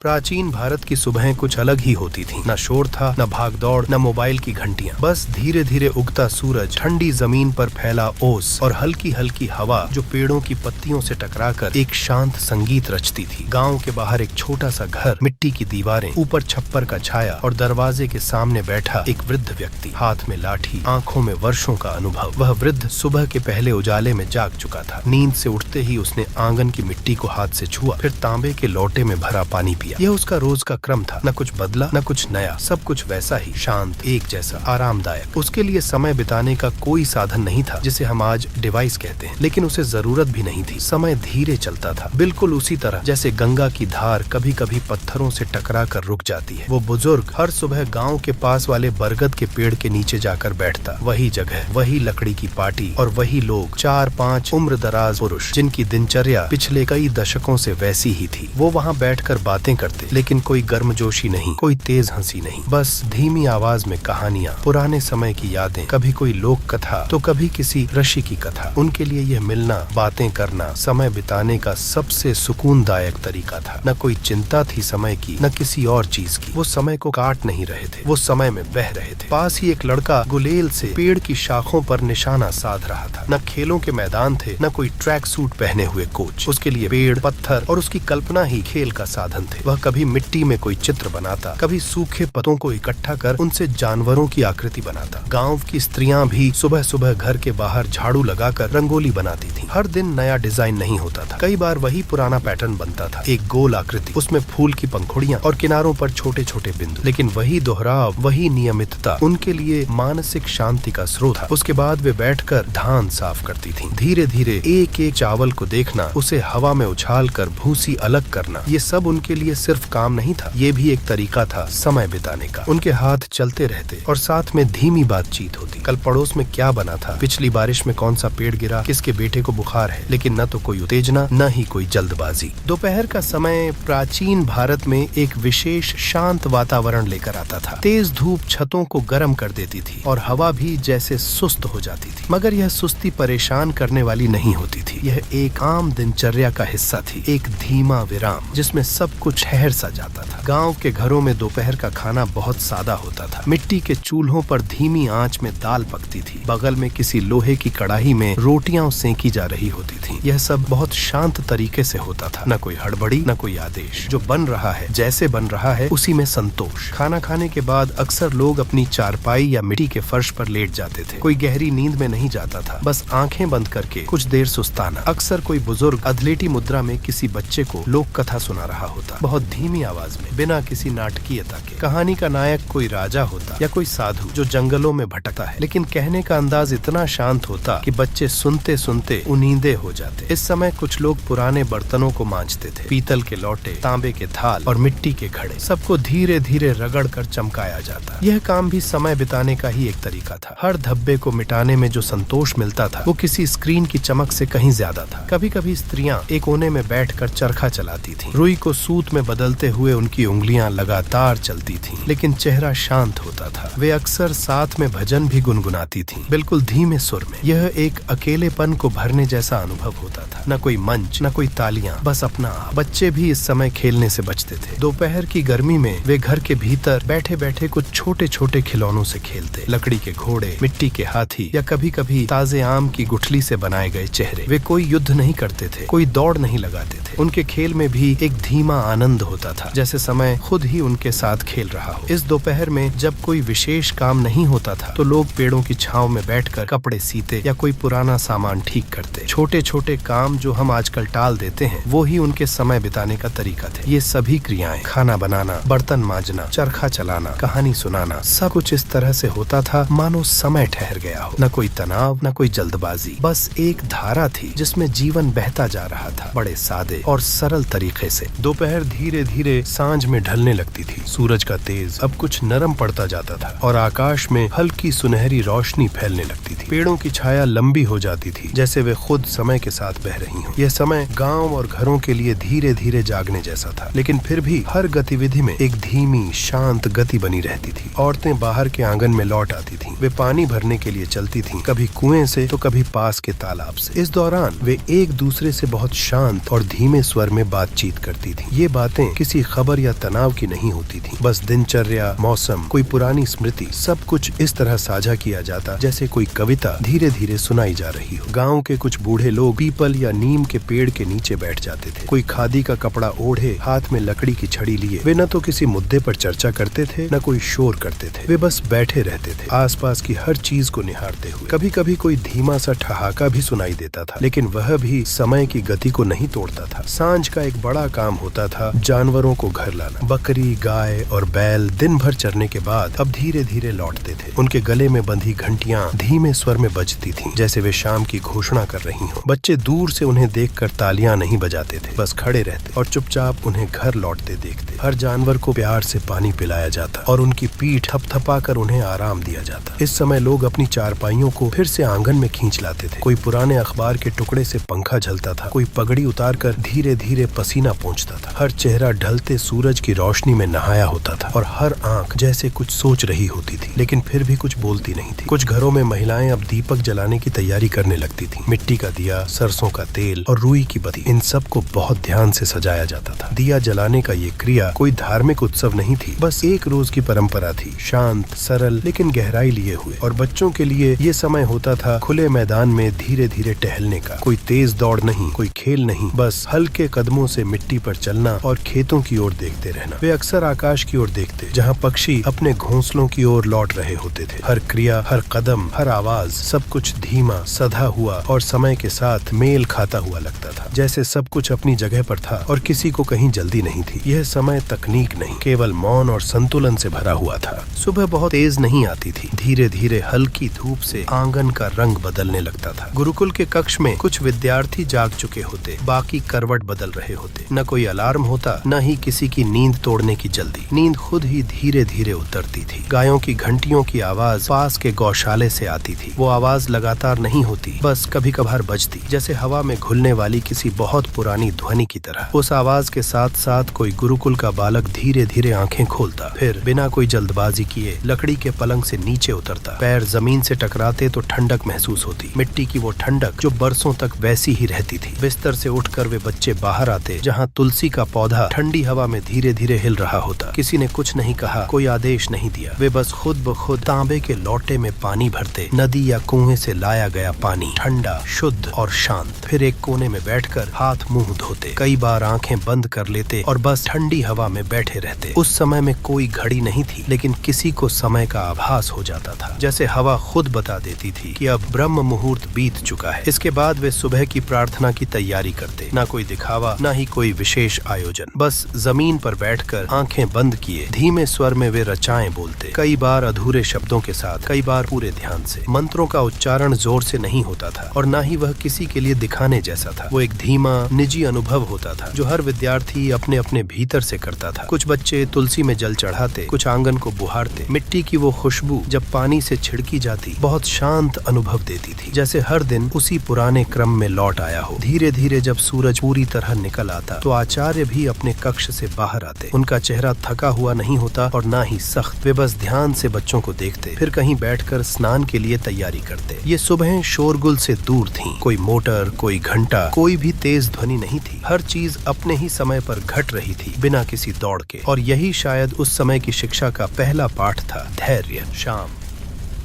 प्राचीन भारत की सुबहें कुछ अलग ही होती थीं। न शोर था, न भागदौड़, न मोबाइल की घंटियां। बस धीरे धीरे उगता सूरज, ठंडी जमीन पर फैला ओस और हल्की हल्की हवा जो पेड़ों की पत्तियों से टकराकर एक शांत संगीत रचती थी। गांव के बाहर एक छोटा सा घर, मिट्टी की दीवारें, ऊपर छप्पर का छाया और दरवाजे के सामने बैठा एक वृद्ध व्यक्ति, हाथ में लाठी, आंखों में वर्षों का अनुभव। वह वृद्ध सुबह के पहले उजाले में जाग चुका था। नींद से उठते ही उसने आंगन की मिट्टी को हाथ से छुआ, फिर तांबे के लोटे में भरा पानी पिया। यह उसका रोज का क्रम था। न कुछ बदला, न कुछ नया, सब कुछ वैसा ही, शांत, एक जैसा, आरामदायक। उसके लिए समय बिताने का कोई साधन नहीं था जिसे हम आज डिवाइस कहते हैं, लेकिन उसे जरूरत भी नहीं थी। समय धीरे चलता था, बिल्कुल उसी तरह जैसे गंगा की धार कभी कभी पत्थरों से टकरा कर रुक जाती है। वो बुजुर्ग हर सुबह गांव के पास वाले बरगद के पेड़ के नीचे जाकर बैठता। वही जगह, वही लकड़ी की पाटी और वही लोग, 4-5 उम्रदराज पुरुष जिनकी दिनचर्या पिछले कई दशकों से वैसी ही थी। वो वहाँ बैठकर बातें करते, लेकिन कोई गर्मजोशी नहीं, कोई तेज हंसी नहीं, बस धीमी आवाज में कहानियां, पुराने समय की यादें, कभी कोई लोक कथा तो कभी किसी ऋषि की कथा। उनके लिए यह मिलना, बातें करना, समय बिताने का सबसे सुकूनदायक तरीका था। न कोई चिंता थी समय की, न किसी और चीज की। वो समय को काट नहीं रहे थे, वो समय में बह रहे थे। पास ही एक लड़का गुलेल से पेड़ की शाखों पर निशाना साध रहा था। न खेलों के मैदान थे, न कोई ट्रैक सूट पहने हुए कोच। उसके लिए पेड़, पत्थर और उसकी कल्पना ही खेल का साधन थे। वह कभी मिट्टी में कोई चित्र बनाता, कभी सूखे पत्तों को इकट्ठा कर उनसे जानवरों की आकृति बनाता। गांव की स्त्रियां भी सुबह सुबह घर के बाहर झाड़ू लगाकर रंगोली बनाती थीं। हर दिन नया डिजाइन नहीं होता था, कई बार वही पुराना पैटर्न बनता था। एक गोल आकृति, उसमें फूल की पंखुड़ियां और किनारों पर छोटे छोटे बिंदु, लेकिन वही दोहराव, वही नियमितता उनके लिए मानसिक शांति का स्रोत था। उसके बाद वे बैठकर धान साफ करती थीं। धीरे धीरे एक एक चावल को देखना, उसे हवा में उछाल कर भूसी अलग करना, ये सब उनके लिए सिर्फ काम नहीं था, ये भी एक तरीका था समय बिताने का। उनके हाथ चलते रहते और साथ में धीमी बातचीत होती। कल पड़ोस में क्या बना था, पिछली बारिश में कौन सा पेड़ गिरा, किसके बेटे को बुखार है, लेकिन न तो कोई उत्तेजना, न ही कोई जल्दबाजी। दोपहर का समय प्राचीन भारत में एक विशेष शांत वातावरण लेकर आता था। तेज धूप छतों को गर्म कर देती थी और हवा भी जैसे सुस्त हो जाती थी, मगर यह सुस्ती परेशान करने वाली नहीं होती थी। यह एक आम दिनचर्या का हिस्सा थी, एक धीमा विराम जिसमें सब कुछ ठहर सा जाता था। गांव के घरों में दोपहर का खाना बहुत सादा होता था। मिट्टी के चूल्हों पर धीमी आंच में दाल पकती थी। बगल में किसी लोहे की कढ़ाई में रोटियां सेंकी जा रही होती थीं। यह सब बहुत शांत तरीके से होता था। न कोई हड़बड़ी, न कोई आदेश। जो बन रहा है, जैसे बन रहा है, उसी में संतोष। खाना खाने के बाद अक्सर लोग अपनी चारपाई या मिट्टी के फर्श पर लेट जाते थे। कोई गहरी नींद में नहीं जाता था, बस आंखें बंद करके कुछ देर सुस्ताना। अक्सर कोई बुजुर्ग अधलेटी मुद्रा में किसी बच्चे को लोक कथा सुना रहा होता, बहुत धीमी आवाज में, बिना किसी नाटकीयता के। कहानी का नायक कोई राजा होता या कोई साधु जो जंगलों में भटकता है, लेकिन कहने का अंदाज इतना शांत होता कि बच्चे सुनते सुनते उन्नीदे हो जाते। इस समय कुछ लोग पुराने बर्तनों को मांजते थे। पीतल के लोटे, तांबे के थाल और मिट्टी के घड़े, सबको धीरे धीरे रगड़ कर चमकाया जाता। यह काम भी समय बिताने का ही एक तरीका था। हर धब्बे को मिटाने में जो संतोष मिलता था, वो किसी स्क्रीन की चमक से कहीं ज्यादा था। कभी कभी स्त्रियां एक कोने में बैठकर चरखा चलाती थीं। रुई को सूत में बदलते हुए उनकी उंगलियां लगातार चलती थीं, लेकिन चेहरा शांत होता था। वे अक्सर साथ में भजन भी गुनगुनाती थीं, बिल्कुल धीमे सुर में। यह एक अकेलेपन को भरने जैसा अनुभव होता था। न कोई मंच, न कोई तालियां, बस अपना आप। बच्चे भी इस समय खेलने से बचते थे। दोपहर की गर्मी में वे घर के भीतर बैठे बैठे कुछ छोटे छोटे खिलौनों से खेलते। लकड़ी के घोड़े, मिट्टी के हाथी या कभी कभी ताजे आम की गुठली से बनाए गए चेहरे। वे कोई युद्ध नहीं करते थे, कोई दौड़ नहीं लगाते थे। उनके खेल में भी एक धीमा आनंद होता था, जैसे समय खुद ही उनके साथ खेल रहा हो। इस दोपहर में जब कोई विशेष काम नहीं होता था, तो लोग पेड़ों की छांव में बैठकर कपड़े सीते या कोई पुराना सामान ठीक करते। छोटे छोटे काम जो हम आजकल टाल देते हैं, वो ही उनके समय बिताने का तरीका थे। ये सभी क्रियाएं, खाना बनाना, बर्तन मांजना, चरखा चलाना, कहानी सुनाना, सब कुछ इस तरह से होता था मानो समय ठहर गया हो। न कोई तनाव, न कोई जल्दबाजी, बस एक धारा थी जिसमें जीवन बहता जा रहा था, बड़े सादे और सरल तरीके से। दोपहर धीरे धीरे सांझ में ढलने लगती थी। सूरज का तेज अब कुछ नरम पड़ता जाता था और आकाश में हल्की सुनहरी रोशनी फैलने लगती थी। पेड़ों की छाया लंबी हो जाती थी, जैसे वे खुद समय के साथ बह रही हों। यह समय गांव और घरों के लिए धीरे धीरे जागने जैसा था, लेकिन फिर भी हर गतिविधि में एक धीमी शांत गति बनी रहती थी। औरतें बाहर के आंगन में लौट आती थीं। वे पानी भरने के लिए चलती थीं, कभी कुएं से तो कभी पास के तालाब से। इस दौरान वे एक दूसरे से बहुत शांत और धीमे स्वर में बातचीत करती थीं। ये बातें बातें किसी खबर या तनाव की नहीं होती थी। बस दिनचर्या, मौसम, कोई पुरानी स्मृति, सब कुछ इस तरह साझा किया जाता जैसे कोई कविता धीरे धीरे सुनाई जा रही हो। गाँव के कुछ बूढ़े लोग पीपल या नीम के पेड़ के नीचे बैठ जाते थे। कोई खादी का कपड़ा ओढ़े, हाथ में लकड़ी की छड़ी लिए। वे न तो किसी मुद्दे पर चर्चा करते थे, न कोई शोर करते थे। वे बस बैठे रहते थे, आसपास की हर चीज को निहारते हुए। कभी कभी कोई धीमा सा ठहाका भी सुनाई देता था, लेकिन वह भी समय की गति को नहीं तोड़ता था। सांझ का एक बड़ा काम होता था जानवरों को घर लाना। बकरी, गाय और बैल दिन भर चरने के बाद अब धीरे धीरे लौटते थे। उनके गले में बंधी घंटियां धीमे स्वर में बजती थीं, जैसे वे शाम की घोषणा कर रही हों। बच्चे दूर से उन्हें देखकर तालियां नहीं बजाते थे, बस खड़े रहते और चुपचाप उन्हें घर लौटते देखते। हर जानवर को प्यार से पानी पिलाया जाता और उनकी पीठ थपथपाकर उन्हें आराम दिया जाता। इस समय लोग अपनी चारपाइयों को फिर से आंगन में खींच लाते थे। कोई पुराने अखबार के टुकड़े से पंखा झलता था, कोई पगड़ी उतारकर धीरे धीरे पसीना पोंछता था। हर चेहरा ढलते सूरज की रोशनी में नहाया होता था और हर आंख जैसे कुछ सोच रही होती थी, लेकिन फिर भी कुछ बोलती नहीं थी। कुछ घरों में महिलाएं अब दीपक जलाने की तैयारी करने लगती थी। मिट्टी का दिया, सरसों का तेल और रुई की बत्ती, इन सब को बहुत ध्यान से सजाया जाता था। दिया जलाने का ये क्रिया कोई धार्मिक उत्सव नहीं थी, बस एक रोज की परंपरा थी, शांत, सरल लेकिन गहराई लिए हुए। और बच्चों के लिए ये समय होता था खुले मैदान में धीरे धीरे टहलने का। कोई तेज दौड़ नहीं, कोई खेल नहीं, बस हल्के कदमों से मिट्टी पर चलना और खेतों की ओर देखते रहना। वे अक्सर आकाश की ओर देखते, जहाँ पक्षी अपने घोंसलों की ओर लौट रहे होते थे। हर क्रिया, हर कदम, हर आवाज, सब कुछ धीमा, सधा हुआ और समय के साथ मेल खाता हुआ लगता था, जैसे सब कुछ अपनी जगह पर था और किसी को कहीं जल्दी नहीं थी। यह समय तकनीक नहीं, केवल मौन और संतुलन से भरा हुआ था। सुबह बहुत तेज नहीं आती थी, धीरे धीरे हल्की धूप से आंगन का रंग बदलने लगता था। गुरुकुल के कक्ष में कुछ विद्यार्थी जाग चुके होते, बाकी करवट बदल रहे होते। न कोई अलार्म होता, न ही किसी की नींद तोड़ने की जल्दी। नींद खुद ही धीरे धीरे उतरती थी। गायों की घंटियों की आवाज पास के गौशाले से आती थी। वो आवाज लगातार नहीं होती, बस कभी कभार बजती, जैसे हवा में घुलने वाली किसी बहुत पुरानी ध्वनि की तरह। उस आवाज के साथ साथ कोई गुरुकुल का बालक धीरे धीरे आंखें खोलता, फिर बिना कोई जल्दबाजी किए लकड़ी के पलंग से नीचे उतरता। पैर जमीन से टकराते तो ठंडक महसूस होती, मिट्टी की वो ठंडक जो बरसों तक वैसी ही रहती थी। बिस्तर से उठकर वे बच्चे बाहर आते, जहाँ तुलसी का पौधा ठंडी हवा में धीरे धीरे हिल रहा होता। किसी ने कुछ नहीं कहा, कोई आदेश नहीं दिया। वे बस खुद ब खुद तांबे के लोटे में पानी भरते, नदी या कुएं से लाया गया पानी, ठंडा, शुद्ध और शांत। फिर एक कोने में बैठकर हाथ मुंह धोते, कई बार आंखें बंद कर लेते और बस ठंडी हवा में बैठे रहते। उस समय में कोई घड़ी नहीं थी, लेकिन किसी को समय का आभास हो जाता था, जैसे हवा खुद बता देती थी कि अब ब्रह्म मुहूर्त बीत चुका है। इसके बाद वे सुबह की प्रार्थना की तैयारी करते, ना कोई दिखावा, ना ही कोई विशेष आयोजन। बस जमीन पर बैठकर आंखें बंद किए धीमे स्वर में वे रचाएं बोलते, कई बार अधूरे शब्दों के साथ, कई बार पूरे ध्यान से। मंत्रों का उच्चारण जोर से नहीं होता था और ना ही वह किसी के लिए दिखाने जैसा था। वो एक धीमा, निजी अनुभव होता था जो हर विद्यार्थी अपने अपने भीतर से करता था। कुछ बच्चे तुलसी में जल चढ़ाते, कुछ आंगन को बुहारते। मिट्टी की वो खुशबू जब पानी से छिड़की जाती, बहुत शांत अनुभव देती थी, जैसे हर दिन उसी पुराने क्रम में लौट आया हो। धीरे धीरे जब सूरज पूरी तरह निकल आता तो आचार्य भी अपने कक्ष से बाहर आते। उनका चेहरा थका हुआ नहीं होता और ना ही सख्त। वे बस ध्यान से बच्चों को देखते, फिर कहीं बैठकर स्नान के लिए तैयारी करते। ये सुबह शोरगुल से दूर थीं। कोई मोटर, कोई घंटा, कोई भी तेज ध्वनि नहीं थी। हर चीज अपने ही समय पर घट रही थी, बिना किसी दौड़ के। और यही शायद उस समय की शिक्षा का पहला पाठ था, धैर्य। शाम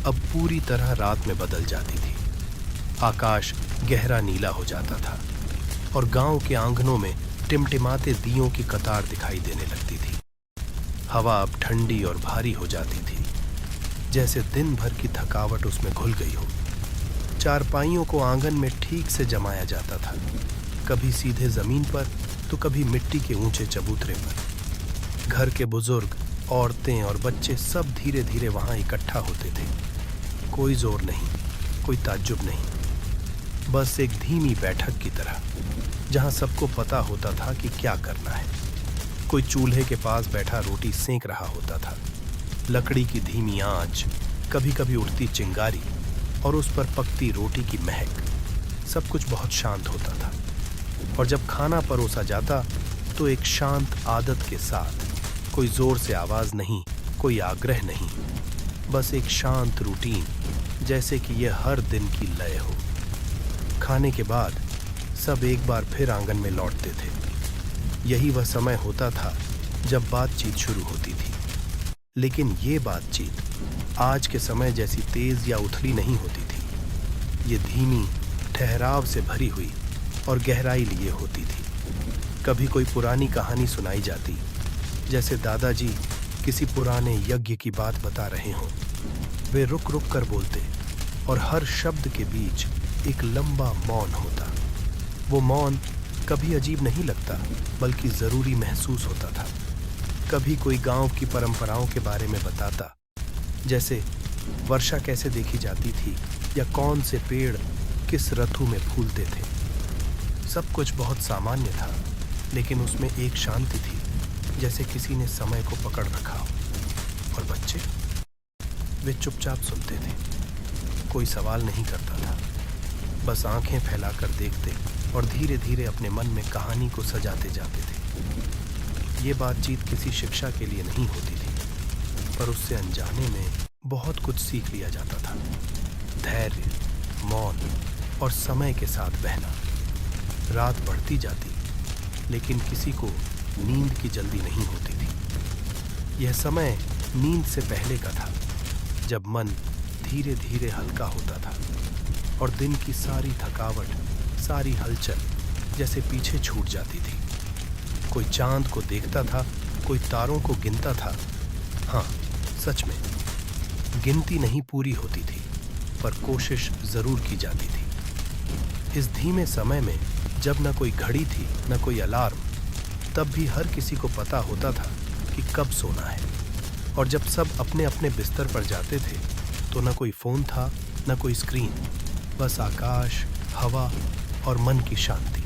अब पूरी तरह रात में बदल जाती थी। आकाश गहरा नीला हो जाता था और गांव के आंगनों में टिमटिमाते दियों की कतार दिखाई देने लगती थी। हवा अब ठंडी और भारी हो जाती थी, जैसे दिन भर की थकावट उसमें घुल गई हो। चारपाइयों को आंगन में ठीक से जमाया जाता था, कभी सीधे जमीन पर तो कभी मिट्टी के ऊंचे चबूतरे पर। घर के बुजुर्ग, औरतें और बच्चे सब धीरे धीरे वहां इकट्ठा होते थे। कोई जोर नहीं, कोई ताज्जुब नहीं, बस एक धीमी बैठक की तरह, जहां सबको पता होता था कि क्या करना है। कोई चूल्हे के पास बैठा रोटी सेंक रहा होता था। लकड़ी की धीमी आंच, कभी कभी उठती चिंगारी और उस पर पकती रोटी की महक, सब कुछ बहुत शांत होता था। और जब खाना परोसा जाता तो एक शांत आदत के साथ, कोई जोर से आवाज नहीं, कोई आग्रह नहीं, बस एक शांत रूटीन, जैसे कि यह हर दिन की लय हो। खाने के बाद सब एक बार फिर आंगन में लौटते थे। यही वह समय होता था जब बातचीत शुरू होती थी। लेकिन ये बातचीत आज के समय जैसी तेज या उथली नहीं होती थी। ये धीमी, ठहराव से भरी हुई और गहराई लिए होती थी। कभी कोई पुरानी कहानी सुनाई जाती, जैसे दादाजी किसी पुराने यज्ञ की बात बता रहे हों। वे रुक रुक कर बोलते और हर शब्द के बीच एक लंबा मौन होता। वो मौन कभी अजीब नहीं लगता, बल्कि जरूरी महसूस होता था। कभी कोई गांव की परंपराओं के बारे में बताता, जैसे वर्षा कैसे देखी जाती थी या कौन से पेड़ किस ऋतु में फूलते थे। सब कुछ बहुत सामान्य था, लेकिन उसमें एक शांति थी, जैसे किसी ने समय को पकड़ रखा हो। और बच्चे, वे चुपचाप सुनते थे। कोई सवाल नहीं करता था, बस आंखें फैलाकर देखते और धीरे धीरे अपने मन में कहानी को सजाते जाते थे। ये बातचीत किसी शिक्षा के लिए नहीं होती थी, पर उससे अनजाने में बहुत कुछ सीख लिया जाता था। धैर्य, मौन और समय के साथ बहना। रात बढ़ती जाती, लेकिन किसी को नींद की जल्दी नहीं होती थी। यह समय नींद से पहले का था, जब मन धीरे धीरे हल्का होता था और दिन की सारी थकावट, सारी हलचल जैसे पीछे छूट जाती थी। कोई चांद को देखता था, कोई तारों को गिनता था। हाँ, सच में गिनती नहीं पूरी होती थी, पर कोशिश जरूर की जाती थी। इस धीमे समय में जब न कोई घड़ी थी न कोई अलार्म, तब भी हर किसी को पता होता था कि कब सोना है। और जब सब अपने अपने बिस्तर पर जाते थे, तो न कोई फोन था न कोई स्क्रीन, बस आकाश, हवा और मन की शांति।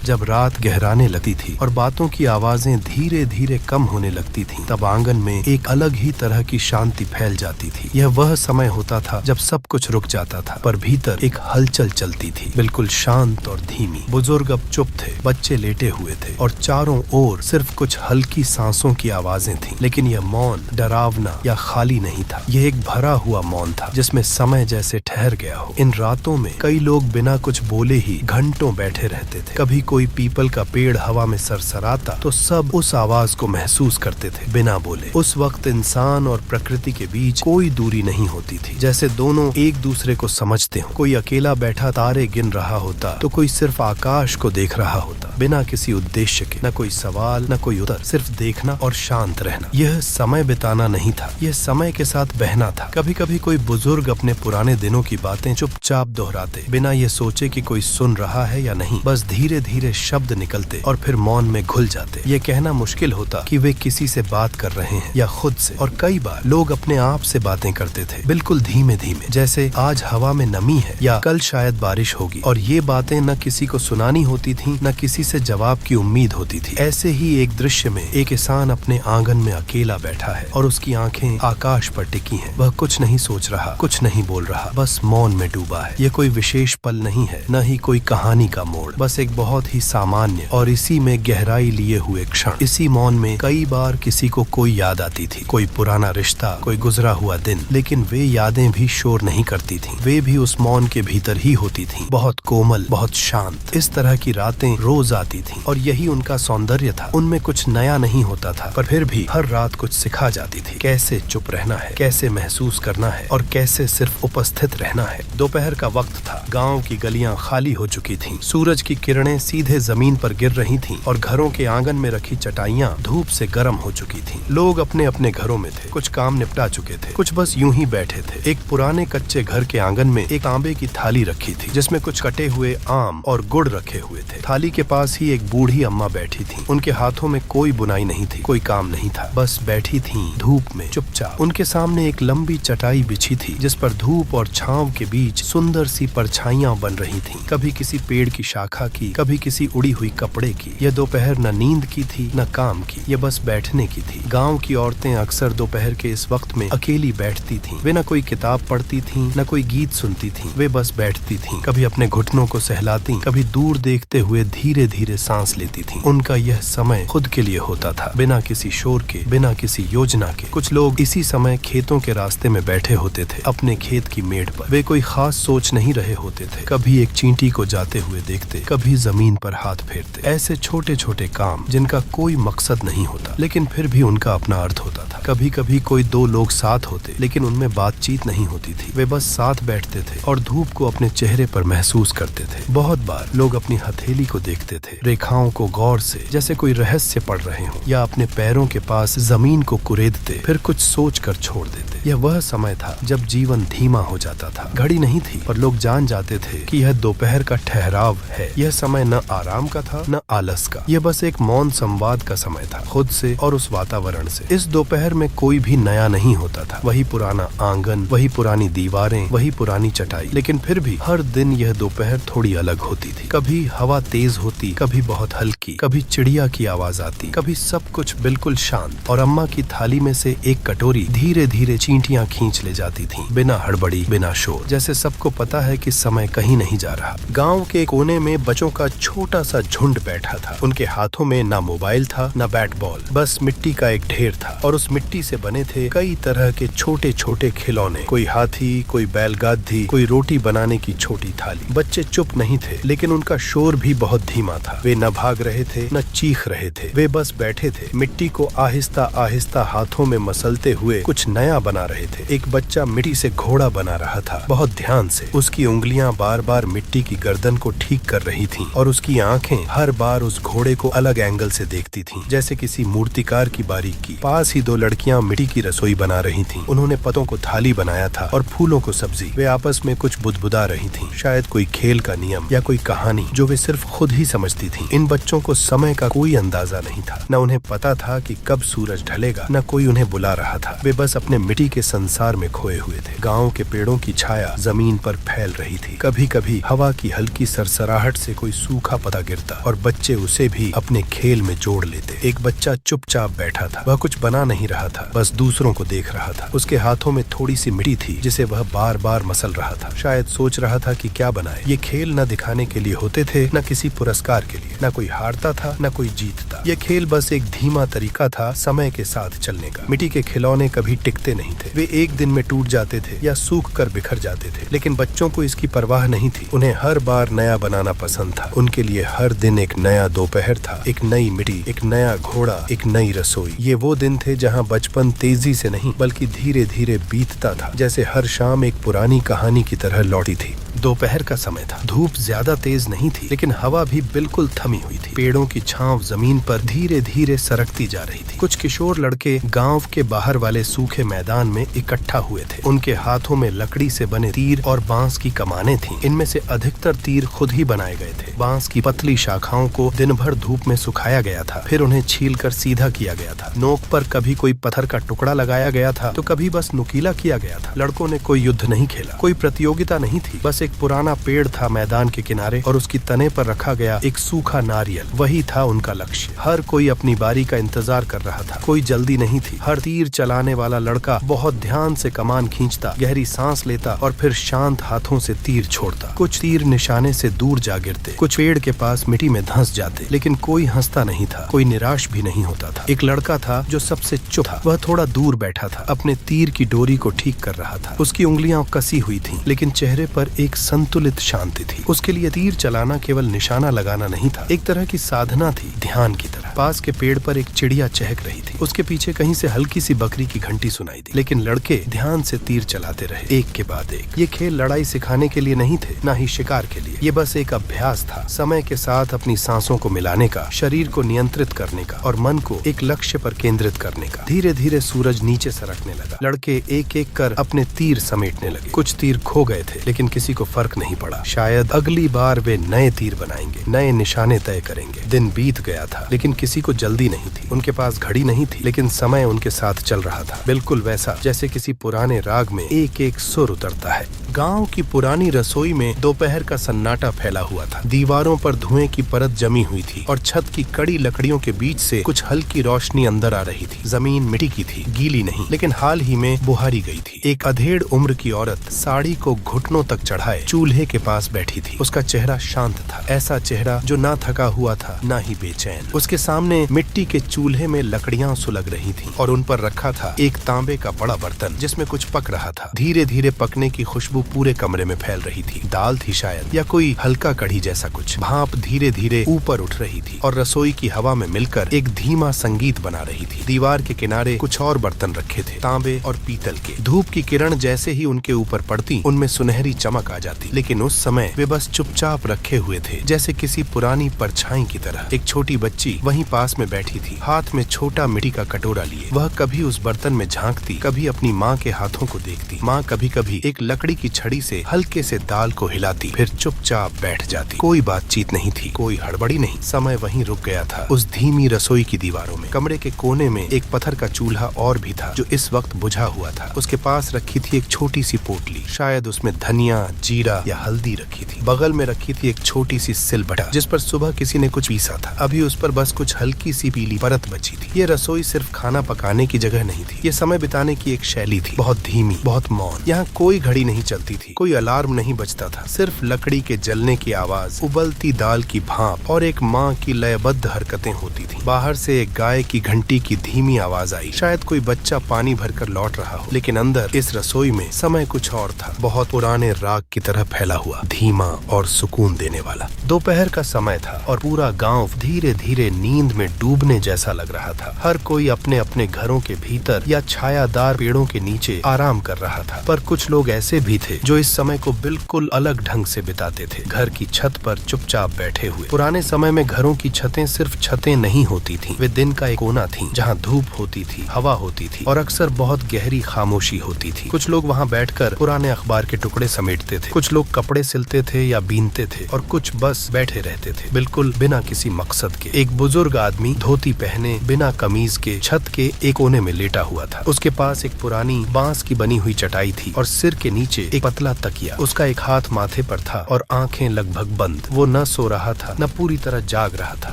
जब रात गहराने लगती थी और बातों की आवाजें धीरे धीरे कम होने लगती थीं, तब आंगन में एक अलग ही तरह की शांति फैल जाती थी। यह वह समय होता था जब सब कुछ रुक जाता था, पर भीतर एक हलचल चलती थी, बिल्कुल शांत और धीमी। बुजुर्ग अब चुप थे, बच्चे लेटे हुए थे और चारों ओर सिर्फ कुछ हल्की सांसों की आवाजें थीं। लेकिन यह मौन डरावना या खाली नहीं था। यह एक भरा हुआ मौन था, जिसमें समय जैसे ठहर गया हो। इन रातों में कई लोग बिना कुछ बोले ही घंटों बैठे रहते थे। कभी कोई पीपल का पेड़ हवा में सरसराता तो सब उस आवाज को महसूस करते थे, बिना बोले। उस वक्त इंसान और प्रकृति के बीच कोई दूरी नहीं होती थी, जैसे दोनों एक दूसरे को समझते हो। कोई अकेला बैठा तारे गिन रहा होता, तो कोई सिर्फ आकाश को देख रहा होता, बिना किसी उद्देश्य के। न कोई सवाल न कोई उत्तर, सिर्फ देखना और शांत रहना। यह समय बिताना नहीं था, यह समय के साथ बहना था। कभी कभी कोई बुजुर्ग अपने पुराने दिनों की बातें चुपचाप दोहराते, बिना ये सोचे कि कोई सुन रहा है या नहीं। बस धीरे धीरे शब्द निकलते और फिर मौन में घुल जाते। ये कहना मुश्किल होता कि वे किसी से बात कर रहे हैं या खुद से। और कई बार लोग अपने आप से बातें करते थे, बिल्कुल धीमे धीमे, जैसे आज हवा में नमी है या कल शायद बारिश होगी। और ये बातें न किसी को सुनानी होती थी, न किसी से जवाब की उम्मीद होती थी। ऐसे ही एक दृश्य में एक किसान अपने आंगन में अकेला बैठा है और उसकी आंखें आकाश पर टिकी हैं। वह कुछ नहीं सोच रहा, कुछ नहीं बोल रहा, बस मौन में डूबा है। ये कोई विशेष पल नहीं है, न ही कोई कहानी का मोड़, बस एक बहुत ही सामान्य और इसी में गहराई लिए हुए क्षण। इसी मौन में कई बार किसी को कोई याद आती थी, कोई पुराना रिश्ता, कोई गुजरा हुआ दिन। लेकिन वे यादें भी शोर नहीं करती थीं, वे भी उस मौन के भीतर ही होती थीं, बहुत कोमल, बहुत शांत। इस तरह की रातें रोज आती थीं और यही उनका सौंदर्य था। उनमें कुछ नया नहीं होता था, पर फिर भी हर रात कुछ सिखा जाती थी। कैसे चुप रहना है, कैसे महसूस करना है और कैसे सिर्फ उपस्थित रहना है। दोपहर का वक्त था, गाँव की गलियां खाली हो चुकी थीं, सूरज की किरणें सीधे जमीन पर गिर रही थीं और घरों के आंगन में रखी चटाइयां धूप से गर्म हो चुकी थीं। लोग अपने अपने घरों में थे, कुछ काम निपटा चुके थे, कुछ बस यूं ही बैठे थे। एक पुराने कच्चे घर के आंगन में एक तांबे की थाली रखी थी, जिसमें कुछ कटे हुए आम और गुड़ रखे हुए थे। थाली के पास ही एक बूढ़ी अम्मा बैठी थी। उनके हाथों में कोई बुनाई नहीं थी, कोई काम नहीं था, बस बैठी थी धूप में चुपचाप। उनके सामने एक लंबी चटाई बिछी थी, जिस पर धूप और छांव के बीच सुंदर सी परछाइयां बन रही थीं, कभी किसी पेड़ की शाखा की, कभी किसी उड़ी हुई कपड़े की। यह दोपहर न नींद की थी न काम की, यह बस बैठने की थी। गांव की औरतें अक्सर दोपहर के इस वक्त में अकेली बैठती थीं। वे न कोई किताब पढ़ती थीं, न कोई गीत सुनती थीं, वे बस बैठती थीं। कभी अपने घुटनों को सहलाती, कभी दूर देखते हुए धीरे धीरे सांस लेती थीं। उनका यह समय खुद के लिए होता था, बिना किसी शोर के, बिना किसी योजना के। कुछ लोग इसी समय खेतों के रास्ते में बैठे होते थे, अपने खेत की मेड़ पर। वे कोई खास सोच नहीं रहे होते थे, कभी एक चींटी को जाते हुए देखते, कभी जमीन पर हाथ फेरते। ऐसे छोटे छोटे काम जिनका कोई मकसद नहीं होता, लेकिन फिर भी उनका अपना अर्थ होता था। कभी कभी कोई दो लोग साथ होते, लेकिन उनमें बातचीत नहीं होती थी। वे बस साथ बैठते थे और धूप को अपने चेहरे पर महसूस करते थे। बहुत बार लोग अपनी हथेली को देखते थे, रेखाओं को गौर से, जैसे कोई रहस्य पढ़ रहे हों, या अपने पैरों के पास जमीन को कुरेदते, फिर कुछ सोच कर छोड़ देते। यह वह समय था जब जीवन धीमा हो जाता था। घड़ी नहीं थी, पर लोग जान जाते थे कि यह दोपहर का ठहराव है। यह समय न आराम का था, न आलस का। यह बस एक मौन संवाद का समय था, खुद से और उस वातावरण से। इस दोपहर में कोई भी नया नहीं होता था। वही पुराना आंगन, वही पुरानी दीवारें, वही पुरानी चटाई। लेकिन फिर भी हर दिन यह दोपहर थोड़ी अलग होती थी। कभी हवा तेज होती, कभी बहुत हल्की, कभी चिड़िया की आवाज आती, कभी सब कुछ बिल्कुल शांत, और अम्मा की थाली में से एक कटोरी धीरे धीरे चींटियां खींच ले जाती थीं, बिना हड़बड़ी, बिना शोर, जैसे सबको पता है कि समय कहीं नहीं जा रहा। गांव के कोने में बच्चों का छोटा सा झुंड बैठा था। उनके हाथों में ना मोबाइल था, ना बैट बॉल, बस मिट्टी का एक ढेर था, और उस मिट्टी से बने थे कई तरह के छोटे छोटे खिलौने। कोई हाथी, कोई बैलगाड़ी, कोई रोटी बनाने की छोटी थाली। बच्चे चुप नहीं थे, लेकिन उनका शोर भी बहुत धीमा था। वे न भाग रहे थे, न चीख रहे थे। वे बस बैठे थे, मिट्टी को आहिस्ता आहिस्ता हाथों में मसलते हुए कुछ नया बना रहे थे। एक बच्चा मिट्टी से घोड़ा बना रहा था, बहुत ध्यान से। उसकी उंगलियां बार बार मिट्टी की गर्दन को ठीक कर रही थीं, और उसकी आंखें हर बार उस घोड़े को अलग एंगल से देखती थीं, जैसे किसी मूर्तिकार की बारीकी। पास ही दो लड़कियां मिट्टी की रसोई बना रही थीं। उन्होंने पत्तों को थाली बनाया था और फूलों को सब्जी। वे आपस में कुछ बुदबुदा रही थीं, शायद कोई खेल का नियम या कोई कहानी जो वे सिर्फ खुद ही समझती थीं। इन बच्चों को समय का कोई अंदाजा नहीं था। न उन्हें पता था कि कब सूरज ढलेगा, न कोई उन्हें बुला रहा था। वे बस अपने मिट्टी के संसार में खोए हुए थे। गांव के पेड़ों की छाया जमीन पर फैल रही थी। कभी कभी हवा की हल्की सरसराहट से कोई सूखा पत्ता गिरता, और बच्चे उसे भी अपने खेल में जोड़ लेते। एक बच्चा चुपचाप बैठा था। वह कुछ बना नहीं रहा था, बस दूसरों को देख रहा था। उसके हाथों में थोड़ी सी मिट्टी थी, जिसे वह बार बार मसल रहा था। शायद सोच रहा था कि क्या बनाए। ये खेल न दिखाने के लिए होते थे, न किसी पुरस्कार के लिए। न कोई हारता था, न कोई जीतता। ये खेल बस एक धीमा तरीका था समय के साथ चलने का। मिट्टी के खिलौने कभी टिकते नहीं थे। वे एक दिन में टूट जाते थे या सूख कर बिखर जाते थे, लेकिन बच्चों को इसकी परवाह नहीं थी। उन्हें हर बार नया बनाना पसंद था। उनके लिए हर दिन एक नया दोपहर था, एक नई मिट्टी, एक नया घोड़ा, एक नई रसोई। ये वो दिन थे जहाँ बचपन तेजी से नहीं, बल्कि धीरे धीरे बीतता था, जैसे हर शाम एक पुरानी कहानी की तरह लौटी थी। दोपहर का समय था। धूप ज्यादा तेज नहीं थी, लेकिन हवा भी बिल्कुल थमी हुई थी। पेड़ों की छांव जमीन पर धीरे धीरे सरकती जा रही थी। कुछ किशोर लड़के गांव के बाहर वाले सूखे मैदान में इकट्ठा हुए थे। उनके हाथों में लकड़ी से बने तीर और बांस की कमानें थीं। इनमें से अधिकतर तीर खुद ही बनाए गए थे। बांस की पतली शाखाओं को दिन भर धूप में सुखाया गया था, फिर उन्हें छीलकर सीधा किया गया था। नोक पर कभी कोई पत्थर का टुकड़ा लगाया गया था, तो कभी बस नुकीला किया गया था। लड़कों ने कोई युद्ध नहीं खेला, कोई प्रतियोगिता नहीं थी। बस एक पुराना पेड़ था मैदान के किनारे, और उसकी तने पर रखा गया एक सूखा नारियल। वही था उनका लक्ष्य। हर कोई अपनी बारी का इंतजार कर रहा था। कोई जल्दी नहीं थी। हर तीर चलाने वाला लड़का बहुत ध्यान से कमान खींचता, गहरी सांस लेता, और फिर शांत हाथों से तीर छोड़ता। कुछ तीर निशाने से दूर जा गिरते, कुछ पेड़ के पास मिट्टी में धंस जाते, लेकिन कोई हंसता नहीं था, कोई निराश भी नहीं होता था। एक लड़का था जो सबसे चुप था। वह थोड़ा दूर बैठा था, अपने तीर की डोरी को ठीक कर रहा था। उसकी उंगलियां कसी हुई थीं, लेकिन चेहरे पर एक संतुलित शांति थी। उसके लिए तीर चलाना केवल निशाना लगाना नहीं था, एक तरह की साधना थी, ध्यान की तरह। पास के पेड़ पर एक चिड़िया चहक रही थी। उसके पीछे कहीं से हल्की सी बकरी की घंटी सुनाई दी, लेकिन लड़के ध्यान से तीर चलाते रहे, एक के बाद एक। ये खेल लड़ाई सिखाने के लिए नहीं थे, ना ही शिकार के लिए। ये बस एक अभ्यास था, समय के साथ अपनी सांसों को मिलाने का, शरीर को नियंत्रित करने का, और मन को एक लक्ष्य पर केंद्रित करने का। धीरे धीरे सूरज नीचे सरकने लगा। लड़के एक एक कर अपने तीर समेटने लगे। कुछ तीर खो गए थे, लेकिन किसी को फर्क नहीं पड़ा। शायद अगली बार वे नए तीर बनाएंगे, नए निशाने तय करेंगे। दिन बीत गया था, लेकिन किसी को जल्दी नहीं थी। उनके पास घड़ी नहीं थी, लेकिन समय उनके साथ चल रहा था, बिल्कुल वैसा जैसे किसी पुराने राग में एक एक सुर उतरता है। गांव की पुरानी रसोई में दोपहर का सन्नाटा फैला हुआ था। दीवारों पर धुएं की परत जमी हुई थी, और छत की कड़ी लकड़ियों के बीच से कुछ हल्की रोशनी अंदर आ रही थी। जमीन मिट्टी की थी, गीली नहीं, लेकिन हाल ही में बुहारी गई थी। एक अधेड़ उम्र की औरत साड़ी को घुटनों तक चढ़ाए चूल्हे के पास बैठी थी। उसका चेहरा शांत था, ऐसा चेहरा जो ना थका हुआ था, ना ही बेचैन। उसके सामने मिट्टी के चूल्हे में लकड़ियां सुलग रही थीं, और उन पर रखा था एक तांबे का बड़ा बर्तन, जिसमें कुछ पक रहा था। धीरे धीरे पकने की खुशबू खुशबू पूरे कमरे में फैल रही थी। दाल थी शायद, या कोई हल्का कढ़ी जैसा कुछ। भाप धीरे धीरे ऊपर उठ रही थी और रसोई की हवा में मिलकर एक धीमा संगीत बना रही थी। दीवार के किनारे कुछ और बर्तन रखे थे, तांबे और पीतल के। धूप की किरण जैसे ही उनके ऊपर पड़ती, उनमें सुनहरी चमक आ जाती। लेकिन उस समय वे बस चुपचाप रखे हुए थे, जैसे किसी पुरानी परछाई की तरह। एक छोटी बच्ची वहीं पास में बैठी थी, हाथ में छोटा मिट्टी का कटोरा लिए। वह कभी उस बर्तन में झांकती, कभी अपनी माँ के हाथों को देखती। माँ कभी कभी एक लकड़ी की छड़ी से हल्के से दाल को हिलाती, फिर चुपचाप बैठ जाती। कोई बातचीत नहीं थी, कोई हड़बड़ी नहीं। समय वहीं रुक गया था, उस धीमी रसोई की दीवारों में। कमरे के कोने में एक पत्थर का चूल्हा और भी था, जो इस वक्त बुझा हुआ था। उसके पास रखी थी एक छोटी सी पोटली, शायद उसमें धनिया, जीरा या हल्दी रखी थी। बगल में रखी थी एक छोटी सी सिलबट्टा, जिस पर सुबह किसी ने कुछ पीसा था। अभी उस पर बस कुछ हल्की सी पीली परत बची थी। ये रसोई सिर्फ खाना पकाने की जगह नहीं थी, ये समय बिताने की एक शैली थी, बहुत धीमी, बहुत मौन। यहाँ कोई घड़ी नहीं चलती थी, कोई अलार्म नहीं बजता था, सिर्फ लकड़ी के जलने की आवाज, उबलती दाल की भाप और एक माँ की लयबद्ध हरकतें होती थी। बाहर से एक गाय की घंटी की धीमी आवाज आई, शायद कोई बच्चा पानी भरकर लौट रहा हो। लेकिन अंदर इस रसोई में समय कुछ और था, बहुत पुराने राग की तरह फैला हुआ, धीमा और सुकून देने वाला। दोपहर का समय था और पूरा गांव धीरे धीरे नींद में डूबने जैसा लग रहा था। हर कोई अपने अपने घरों के भीतर या छायादार पेड़ों के नीचे आराम कर रहा था। पर कुछ लोग ऐसे भी थे जो इस समय को बिल्कुल अलग ढंग से बिताते थे, घर की छत पर चुपचाप बैठे हुए। पुराने समय में घरों की छतें सिर्फ छतें नहीं होती थीं, वे दिन का एक कोना थीं, जहां धूप होती थी, हवा होती थी और अक्सर बहुत गहरी खामोशी होती थी। कुछ लोग वहां बैठकर पुराने अखबार के टुकड़े समेटते थे, कुछ लोग कपड़े सिलते थे या बीनते थे और कुछ बस बैठे रहते थे, बिल्कुल बिना किसी मकसद के। एक बुजुर्ग आदमी धोती पहने, बिना कमीज के, छत के एक कोने में लेटा हुआ था। उसके पास एक पुरानी बांस की बनी हुई चटाई थी और सिर के नीचे एक पतला तकिया। उसका एक हाथ माथे पर था और आंखें लगभग बंद। वो न सो रहा था, न पूरी तरह जाग रहा था,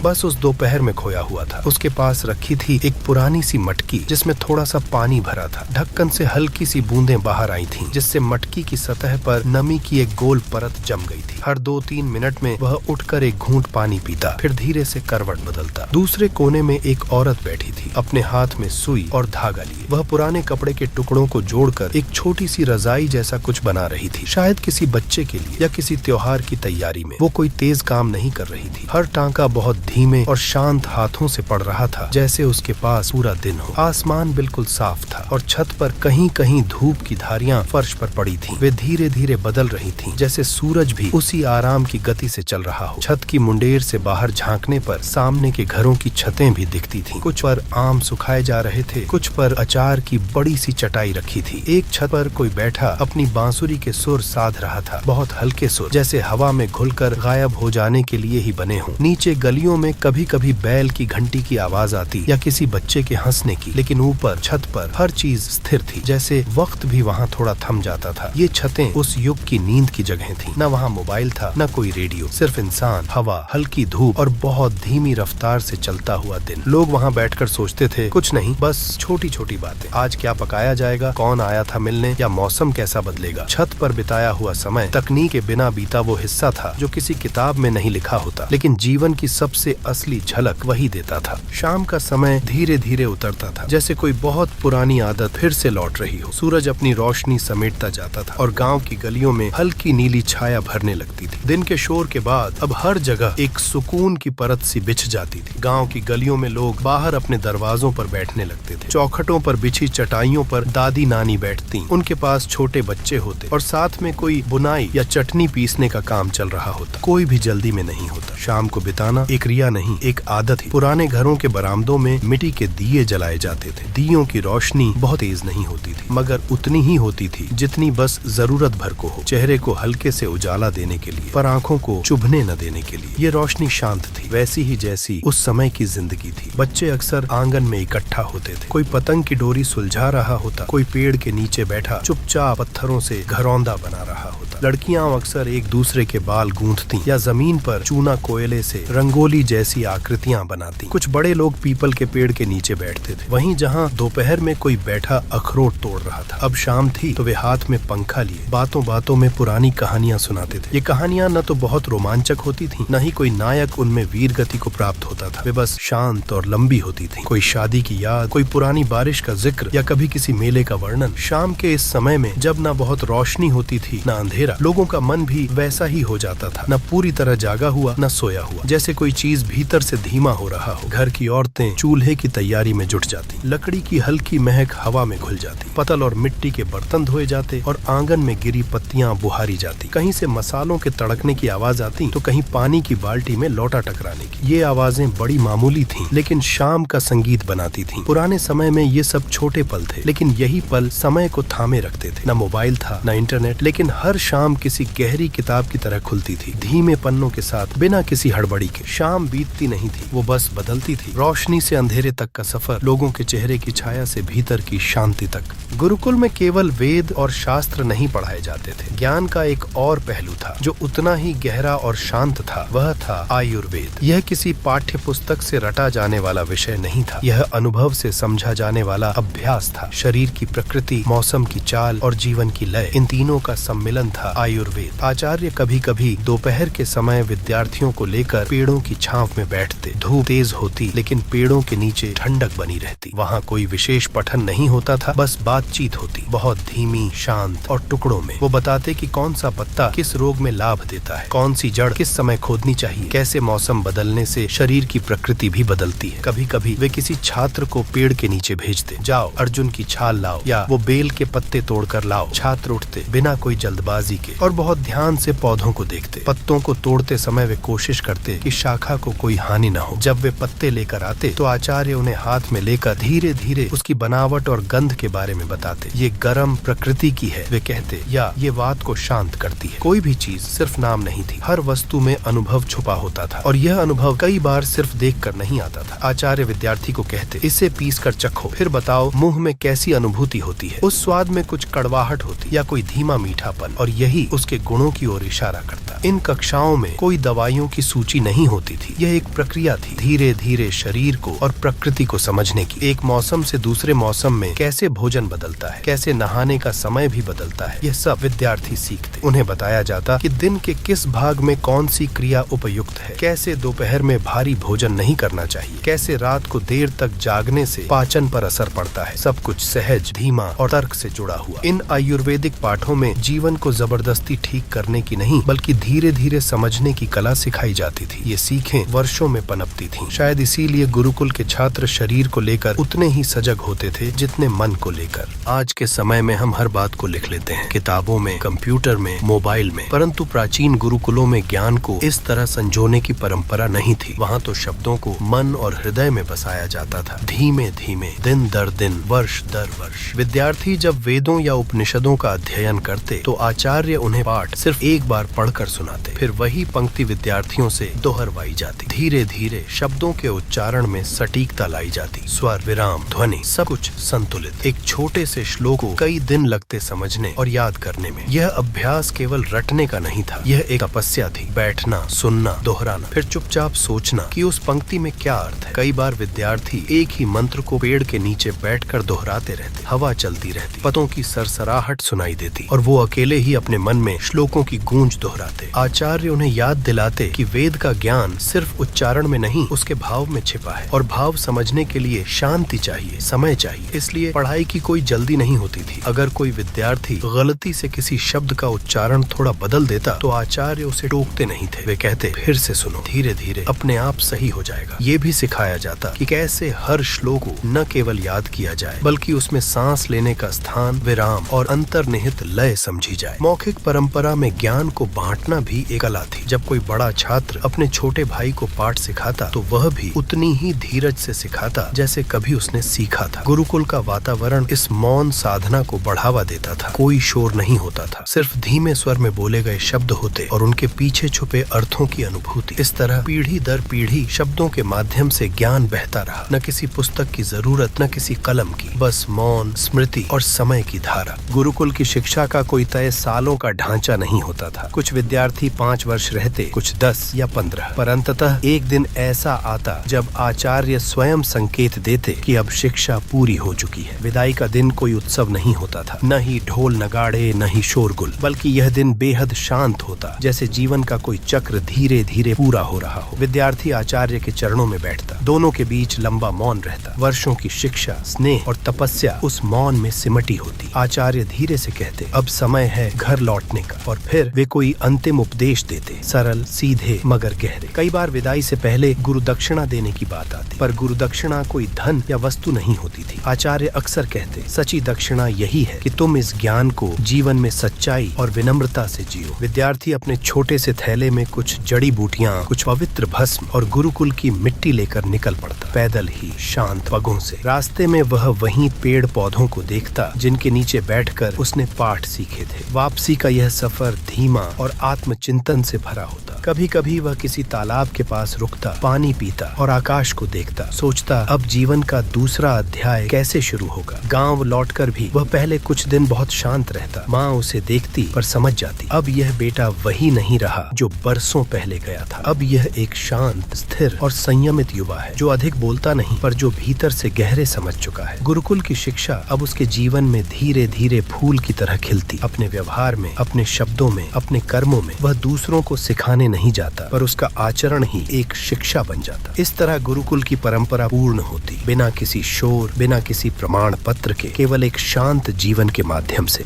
बस उस दोपहर में खोया हुआ था। उसके पास रखी थी एक पुरानी सी मटकी, जिसमें थोड़ा सा पानी भरा था। ढक्कन से हल्की सी बूंदें बाहर आई थीं, जिससे मटकी की सतह पर नमी की एक गोल परत जम गई थी। हर 2-3 मिनट में वह उठकर एक घूंट पानी पीता, फिर धीरे से करवट बदलता। दूसरे कोने में एक औरत बैठी थी, अपने हाथ में सुई और धागा लिए। वह पुराने कपड़े के टुकड़ों को जोड़कर एक छोटी सी रजाई जैसा कुछ बना रही थी, शायद किसी बच्चे के लिए या किसी त्योहार की तैयारी में। वो कोई तेज काम नहीं कर रही थी। हर टांका बहुत धीमे और शांत हाथों से पड़ रहा था, जैसे उसके पास पूरा दिन हो। आसमान बिल्कुल साफ था और छत पर कहीं कहीं धूप की धारियां फर्श पर पड़ी थीं। वे धीरे धीरे बदल रही थीं, जैसे सूरज भी उसी आराम की गति से चल रहा हो। छत की मुंडेर से बाहर झांकने पर सामने के घरों की छतें भी दिखती थीं। कुछ पर आम सुखाए जा रहे थे, कुछ पर अचार की बड़ी सी चटाई रखी थी। एक छत पर कोई बैठा अपनी बांसुरी के सुर साध रहा था, बहुत हल्के सुर, जैसे हवा में घुलकर गायब हो जाने के लिए ही बने हों। नीचे गलियों में कभी कभी बैल की घंटी की आवाज आती या किसी बच्चे के हंसने की, लेकिन ऊपर छत पर हर चीज स्थिर थी, जैसे वक्त भी वहाँ थोड़ा थम जाता था। ये छतें उस युग की नींद की जगह थी। न वहाँ मोबाइल था, न कोई रेडियो, सिर्फ इंसान, हवा, हल्की धूप और बहुत धीमी रफ्तार से चलता हुआ दिन। लोग वहाँ बैठकर सोचते थे, कुछ नहीं, बस छोटी छोटी बातें। आज क्या पकाया जाएगा, कौन आया था मिलने, या मौसम कैसा बदलेगा। छत पर बिताया हुआ समय तकनीक के बिना बीता वो हिस्सा था जो किसी किताब में नहीं लिखा होता, लेकिन जीवन की सबसे असली झलक वही देता था। शाम का समय धीरे धीरे उतरता था, जैसे कोई बहुत पुरानी आदत फिर से लौट रही हो। सूरज अपनी रोशनी समेटता जाता था और गांव की गलियों में हल्की नीली छाया भरने लगती थी। दिन के शोर के बाद अब हर जगह एक सुकून की परत सी बिछ जाती थी। गांव की गलियों में लोग बाहर अपने दरवाजों पर बैठने लगते थे। चौखटों पर बिछी चटाइयों पर दादी नानी बैठती, उनके पास छोटे बच्चे होते और साथ में कोई बुनाई या चटनी पीसने का काम चल रहा होता। कोई भी जल्दी में नहीं होता। शाम को बिताना एक क्रिया नहीं, एक आदत ही। पुराने घरों के बरामदों में मिट्टी के दिए जलाए जाते थे। दियों की रोशनी बहुत तेज नहीं होती थी, मगर उतनी ही होती थी जितनी बस जरूरत भर को हो, चेहरे को हल्के से उजाला देने के लिए, पर आंखों को चुभने न देने के लिए। ये रोशनी शांत थी, वैसी ही जैसी उस समय की जिंदगी थी। बच्चे अक्सर आंगन में इकट्ठा होते थे। कोई पतंग की डोरी सुलझा रहा होता, कोई पेड़ के नीचे बैठा चुपचाप पत्थरों से घरौंदा बना रहा होता। लड़कियां अक्सर एक दूसरे के बाल गूंथती या जमीन पर चूना कोयले से रंगोली जैसी आकृतियां बनाती। कुछ बड़े लोग पीपल के पेड़ के नीचे बैठते थे। वहीं जहां दोपहर में कोई बैठा अखरोट तोड़ रहा था। अब शाम थी तो वे हाथ में पंखा लिए बातों बातों में पुरानी कहानियां सुनाते थे। ये कहानियां न तो बहुत रोमांचक होती थी, न ही कोई नायक उनमें वीर गति को प्राप्त होता था। वे बस शांत और लंबी होती थी। कोई शादी की याद, कोई पुरानी बारिश का जिक्र या कभी किसी मेले का वर्णन। शाम के इस समय में जब न बहुत रोशनी होती थी न अंधेरा, लोगों का मन भी वैसा ही हो जाता था, न पूरी तरह जागा हुआ न सोया हुआ, जैसे कोई चीज भीतर से धीमा हो रहा हो। घर की औरतें चूल्हे की तैयारी में जुट जाती, लकड़ी की हल्की महक हवा में घुल जाती, पतल और मिट्टी के बर्तन धोए जाते और आंगन में गिरी पत्तियां बुहारी जाती। कहीं से मसालों के तड़कने की आवाज आती तो कहीं पानी की बाल्टी में लोटा टकराने की। ये आवाजें बड़ी मामूली थीं, लेकिन शाम का संगीत बनाती थीं। पुराने समय में ये सब छोटे पल थे, लेकिन यही पल समय को थामे रखते थे। न मोबाइल था न इंटरनेट, लेकिन हर शाम किसी गहरी किताब की तरह खुलती थी, धीमे पन्नों के साथ, बिना किसी हड़बड़ी के। शाम बीतती नहीं थी, वो बस बदलती थी। रोशनी से अंधेरे तक का सफर, लोगों के चेहरे की छाया से भीतर की शांति तक। गुरुकुल में केवल वेद और शास्त्र नहीं पढ़ाए जाते थे। ज्ञान का एक और पहलू था जो उतना ही गहरा और शांत था, वह था आयुर्वेद। यह किसी पाठ्य पुस्तक से रटा जाने वाला विषय नहीं था, यह अनुभव से समझा जाने वाला अभ्यास था। शरीर की प्रकृति, मौसम की चाल और जीवन की लय, इन तीनों का सम्मिलन था आयुर्वेद। आचार्य कभी कभी दोपहर के समय विद्यार्थियों को लेकर पेड़ों की छांव में बैठते। धूप तेज होती, लेकिन पेड़ों के नीचे ठंडक बनी रहती। वहाँ कोई विशेष पठन नहीं होता था, बस बातचीत होती, बहुत धीमी, शांत और टुकड़ों में। वो बताते कि कौन सा पत्ता किस रोग में लाभ देता है, कौन सी जड़ किस समय खोदनी चाहिए, कैसे मौसम बदलने से शरीर की प्रकृति भी बदलती है। कभी कभी वे किसी छात्र को पेड़ के नीचे भेजते, जाओ अर्जुन की छाल लाओ या वो बेल के पत्ते तोड़कर लाओ। छात्र उठते बिना कोई जल्दबाजी के और बहुत ध्यान से पौधों को देखते। पत्तों को तोड़ते समय वे कोशिश करते कि शाखा को कोई हानि न हो। जब वे पत्ते लेकर आते तो आचार्य उन्हें हाथ में लेकर धीरे धीरे उसकी बनावट और गंध के बारे में बताते। ये गर्म प्रकृति की है वे कहते, या ये वात को शांत करती है। कोई भी चीज सिर्फ नाम नहीं थी, हर वस्तु में अनुभव छुपा होता था और यह अनुभव कई बार सिर्फ देखकर नहीं आता था। आचार्य विद्यार्थी को कहते, इसे पीस कर चखो, फिर बताओ मुंह में कैसी अनुभूति होती है। उस स्वाद में कुछ कड़वाहट होती या कोई धीमा मीठापन, और यही उसके गुणों की ओर इशारा करता। इन कक्षाओं में कोई दवाइयों की सूची नहीं होती थी, यह एक प्रक्रिया थी, धीरे धीरे शरीर को और प्रकृति को समझने की। एक मौसम से दूसरे मौसम में कैसे भोजन बदलता है, कैसे नहाने का समय भी बदलता है, यह सब विद्यार्थी सीखते। उन्हें बताया जाता कि दिन के किस भाग में कौन सी क्रिया उपयुक्त है, कैसे दोपहर में भारी भोजन नहीं करना चाहिए, कैसे रात को देर तक जागने से पाचन पर असर पड़ता है। सब कुछ सहज, धीमा और तर्क से जुड़ा हुआ। इन आयुर्वेदिक पाठों में जीवन को जबरदस्ती ठीक करने की नहीं, बल्कि धीरे धीरे समझने की कला सिखाई जाती थी। ये सीखें वर्षों में पनपती थीं। शायद इसीलिए गुरुकुल के छात्र शरीर को लेकर उतने ही सजग होते थे जितने मन को लेकर। आज के समय में हम हर बात को लिख लेते हैं, किताबों में, कंप्यूटर में, मोबाइल में, परंतु प्राचीन गुरुकुलों में ज्ञान को इस तरह संजोने की परंपरा नहीं थी। वहाँ तो शब्दों को मन और हृदय में बसाया जाता था, धीमे धीमे, दिन दर दिन, वर्ष दर वर्ष। विद्यार्थी जब वेदों या उपनिषदों का अध्ययन करते तो आचार्य उन्हें पाठ सिर्फ एक बार पढ़कर सुनाते, फिर वही पंक्ति विद्यार्थियों से दोहरवाई जाती। धीरे धीरे शब्दों के उच्चारण में सटीकता लाई जाती, स्वर, विराम, ध्वनि, सब कुछ संतुलित। एक छोटे से श्लोक को कई दिन लगते समझने और याद करने में। यह अभ्यास केवल रटने का नहीं था, यह एक तपस्या थी। बैठना, सुनना, दोहराना, फिर चुपचाप सोचना कि उस पंक्ति में क्या अर्थ है। कई बार विद्यार्थी एक ही मंत्र को पेड़ के नीचे बैठकर दोहराते रहते। हवा चलती रहती, पतों की सरसराहट सुनाई देती और वो अकेले ही अपने मन में श्लोकों की गूंज दोहराते। आचार्य उन्हें याद दिलाते कि वेद का ज्ञान सिर्फ उच्चारण में नहीं, उसके भाव में छिपा है, और भाव समझने के लिए शांति चाहिए, समय चाहिए। इसलिए पढ़ाई की कोई जल्दी नहीं होती थी। अगर कोई विद्यार्थी गलती से किसी शब्द का उच्चारण थोड़ा बदल देता तो आचार्य उसे टोकते नहीं थे। वे कहते, फिर से सुनो, धीरे धीरे अपने आप सही हो जाएगा। ये भी सिखाया जाता कि कैसे हर श्लोक को न केवल याद किया जाए, बल्कि उसमें सांस लेने का स्थान, विराम और अंतर्निहित लय समझी जाए। मौखिक परंपरा में ज्ञान को बांटना भी एक कला थी। जब कोई बड़ा छात्र अपने छोटे भाई को पाठ सिखाता तो वह भी उतनी ही धीरज से सिखाता जैसे कभी उसने सीखा था। गुरुकुल का वातावरण इस मौन साधना को बढ़ावा देता था। कोई शोर नहीं होता था, सिर्फ धीमे स्वर में बोले गए शब्द होते और उनके पीछे छुपे अर्थों की अनुभूति। इस तरह पीढ़ी दर पीढ़ी शब्दों के माध्यम से ज्ञान बहता रहा। न किसी पुस्तक की जरूरत, न किसी कलम की, बस मौन, स्मृति और समय की धारा। गुरुकुल की शिक्षा का कोई तय सालों सालों का ढांचा नहीं होता था। कुछ विद्यार्थी 5 वर्ष रहते, कुछ 10 या 15, पर अंततः एक दिन ऐसा आता जब आचार्य स्वयं संकेत देते कि अब शिक्षा पूरी हो चुकी है। विदाई का दिन कोई उत्सव नहीं होता था, न ही ढोल नगाड़े न ही शोरगुल, बल्कि यह दिन बेहद शांत होता, जैसे जीवन का कोई चक्र धीरे धीरे पूरा हो रहा हो। विद्यार्थी आचार्य के चरणों में बैठता, दोनों के बीच लंबा मौन रहता। वर्षों की शिक्षा, स्नेह और तपस्या उस मौन में सिमटी होती। आचार्य धीरे से कहते, अब समय है घर लौटने का, और फिर वे कोई अंतिम उपदेश देते, सरल, सीधे मगर गहरे। कई बार विदाई से पहले गुरु दक्षिणा देने की बात आती, पर गुरु दक्षिणा कोई धन या वस्तु नहीं होती थी। आचार्य अक्सर कहते, सच्ची दक्षिणा यही है कि तुम इस ज्ञान को जीवन में सच्चाई और विनम्रता से जियो। विद्यार्थी अपने छोटे से थैले में कुछ जड़ी बूटियां, कुछ पवित्र भस्म और गुरुकुल की मिट्टी लेकर निकल पड़ता, पैदल ही, शांत पगों से। रास्ते में वह वहीं पेड़ पौधों को देखता जिनके नीचे बैठकर उसने पाठ सीखे थे। वापसी का यह सफर धीमा और आत्मचिंतन से भरा होता। कभी कभी वह किसी तालाब के पास रुकता, पानी पीता और आकाश को देखता, सोचता अब जीवन का दूसरा अध्याय कैसे शुरू होगा। गांव लौटकर भी वह पहले कुछ दिन बहुत शांत रहता। माँ उसे देखती पर समझ जाती, अब यह बेटा वही नहीं रहा जो बरसों पहले गया था। अब यह एक शांत, स्थिर और संयमित युवा है, जो अधिक बोलता नहीं पर जो भीतर से गहरे समझ चुका है। गुरुकुल की शिक्षा अब उसके जीवन में धीरे धीरे फूल की तरह खिलती। अपने व्यवहार में, अपने शब्दों में, अपने कर्मों में वह दूसरों को सिखाने नहीं जाता, पर उसका आचरण ही एक शिक्षा बन जाता। इस तरह गुरुकुल की परंपरा पूर्ण होती, बिना किसी शोर, बिना किसी प्रमाण पत्र के, केवल एक शांत जीवन के माध्यम से।